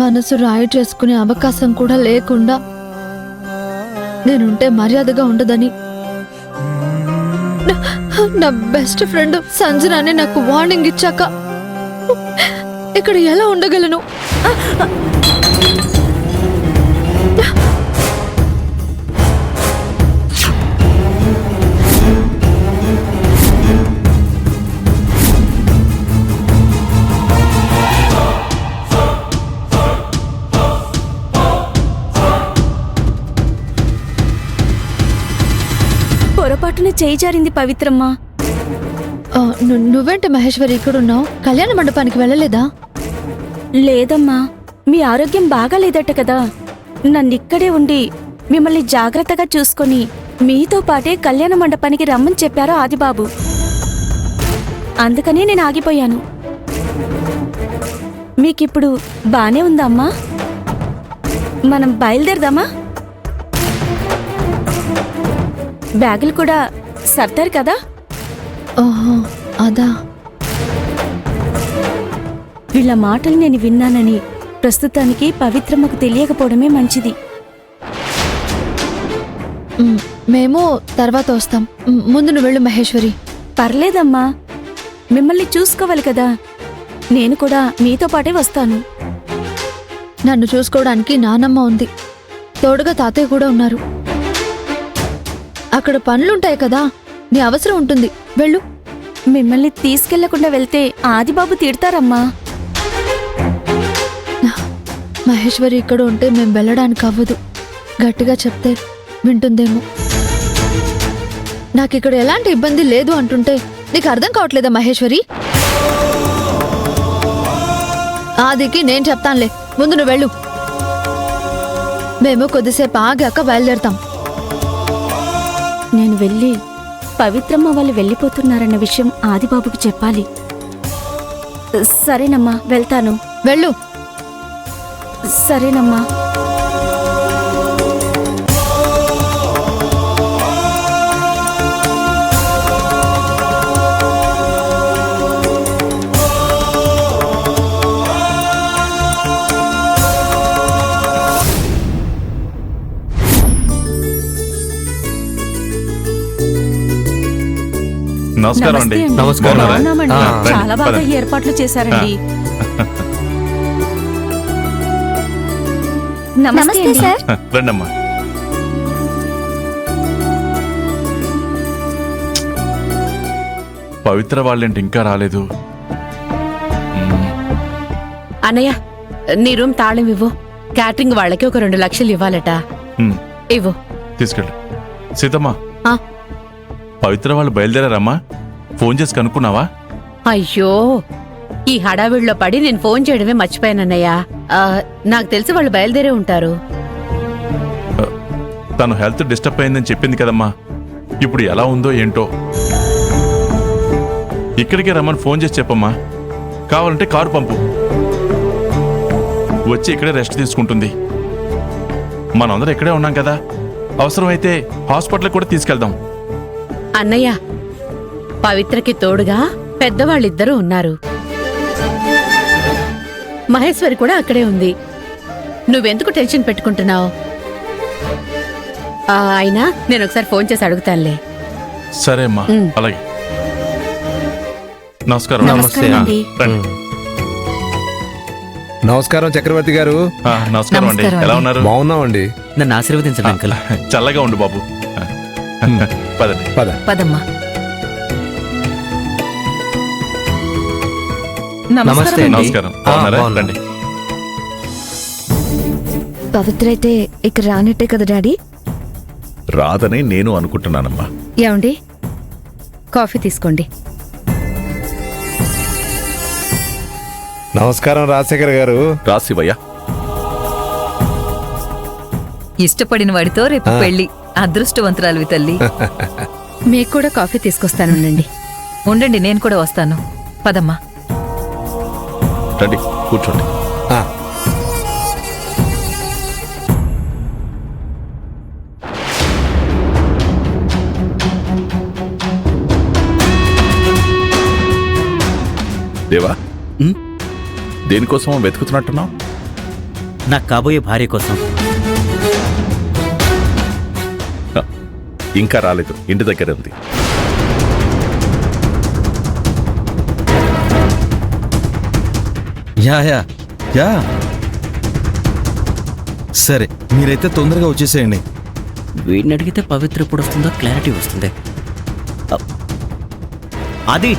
మనసు రాయి చేసుకునే అవకాశం కూడా లేకుండా నేనుంటే మర్యాదగా ఉండదని నా బెస్ట్ ఫ్రెండ్ సంజనాని నాకు వార్నింగ్ ఇచ్చాక ఇక్కడ ఎలా ఉండగలను? పొరపాటున చేయి జారింది పవిత్రమ్మ. నువ్వేంటి మహేశ్వరి ఇక్కడున్నావు? కళ్యాణ మండపానికి వెళ్ళలేదా? లేదమ్మా, మీ ఆరోగ్యం బాగాలేదట కదా. నన్నిక్కడే ఉండి మిమ్మల్ని జాగ్రత్తగా చూసుకొని మీతో పాటే కళ్యాణ మండపానికి రమ్మని చెప్పారు ఆదిబాబు. అందుకనే నేను ఆగిపోయాను. మీకిప్పుడు బానే ఉందా అమ్మా? మనం బయలుదేరదామా? బ్యాగులు కూడా సర్దారు కదా? ఓహో, అదా. వీళ్ళ మాటలు నేను విన్నానని ప్రస్తుతానికి పవిత్రమ్మకు తెలియకపోవడమే మంచిది. మేము తర్వాత వస్తాం. ముందు నువ్వు వెళ్ళు మహేశ్వరి. పర్లేదమ్మా, మిమ్మల్ని చూసుకోవాలి కదా. నేను కూడా మీతో పాటే వస్తాను. నన్ను చూసుకోవడానికి నానమ్మ ఉంది, తోడుగా తాతయ్య కూడా ఉన్నారు. అక్కడ పనులుంటాయి కదా, నీ అవసరం ఉంటుంది. వెళ్ళు. మిమ్మల్ని తీసుకెళ్లకుండా వెళ్తే ఆదిబాబు తిడతారమ్మా. మహేశ్వరి ఇక్కడ ఉంటే మేం వెళ్ళడానికి అవ్వదు. గట్టిగా చెప్తే వింటుందేమో. నాకిక్కడ ఎలాంటి ఇబ్బంది లేదు అంటుంటే నీకు అర్థం కావట్లేదా మహేశ్వరి? ఆదికి నేను చెప్తానులే, ముందు నువ్వు వెళ్ళు. మేము కొద్దిసేపు ఆగాక బయలుదేరుతాం. నేను వెళ్ళి పవిత్రమ్మ వాళ్ళు వెళ్ళిపోతున్నారన్న విషయం ఆదిబాబుకి చెప్పాలి. సరేనమ్మా, వెళ్తాను. వెళ్ళు. సరేనమ్మా. నమస్కారం అండి. బాగున్నామండి. చాలా బాగా ఏర్పాట్లు చేశారండి. నమస్తే సార్. రండమ్మా. పవిత్ర వాళ్ళేంటి ఇంకా రాలేదు? అన్నయ్య, నీ రూమ్ తాళం ఇవ్వు. క్యాటరింగ్ వాళ్ళకి ఒక 2 లక్షలు ఇవ్వాలట. ఇవ్వు. తీసుకెళ్ళు. సీతమ్మా, పవిత్ర వాళ్ళు బయలుదేరారమ్మా? ఫోన్ చేసి కనుక్కున్నావా? అయ్యో, ఈ హడావిడిలో పడి నేను ఫోన్ చేయడమే మర్చిపోయానన్నయ్య. నాకు తెలిసి వాళ్ళు బయలుదేరే ఉంటారు. తను హెల్త్ డిస్టర్బ్ అయిందని చెప్పింది కదమ్మా. ఇప్పుడు ఎలా ఉందో ఏంటో. ఇక్కడికే రమ్మని ఫోన్ చేసి చెప్పమ్మా. కావాలంటే కారు పంపు, వచ్చి ఇక్కడే రెస్ట్ తీసుకుంటుంది. మనందరం ఇక్కడే ఉన్నాం కదా, అవసరమైతే హాస్పిటల్ కూడా తీసుకెళ్దాం. అన్నయ్య, పవిత్రకి తోడుగా పెద్దవాళ్ళిద్దరూ ఉన్నారు. మహేశ్వరి కూడా అక్కడే ఉంది. నువ్వెందుకు టెన్షన్ పెట్టుకుంటున్నావు? అయినా నేను ఒకసారి ఫోన్ చేసి అడుగుతానులే. సరే అమ్మా, అలాగే. నమస్కారం. నమస్కారం చక్రవర్తి గారు. నమస్కారం అండి. ఎలా ఉన్నారు? బాగున్నామండి. నన్ను ఆశీర్వదించండి అంకుల్. చల్లగా ఉండు బాబు. పదండి. పదమ్మా. నమస్తే. నమస్కారం. రండి. పవిత్ర అయితే ఇక్కడ రానట్టే కదా డాడీ? రాదని నేను అనుకుంటున్నానమ్మా. ఏమండి, కాఫీ తీసుకోండి. నమస్కారం రాజశేఖర్ గారు. రాసివయ్యా. ఇష్టపడిన వాడితో రేపు పెళ్లి. అదృష్టవంతురాలివి తల్లి. మీకు కూడా కాఫీ తీసుకొస్తానుండండి. ఉండండి, నేను కూడా వస్తాను. పదమ్మా. రండి, కూర్చోండి. దేవా, దేనికోసం వెతుకుతున్నట్టున్నావు? నాకు కాబోయే భార్య కోసం. ఇంకా రాలేదు, ఇంటి దగ్గర ఉంది. యా యా యా సరే, మీరైతే తొందరగా వచ్చేసేయండి. వీడిని అడిగితే పవిత్ర ఎప్పుడు వస్తుందో క్లారిటీ వస్తుంది. అది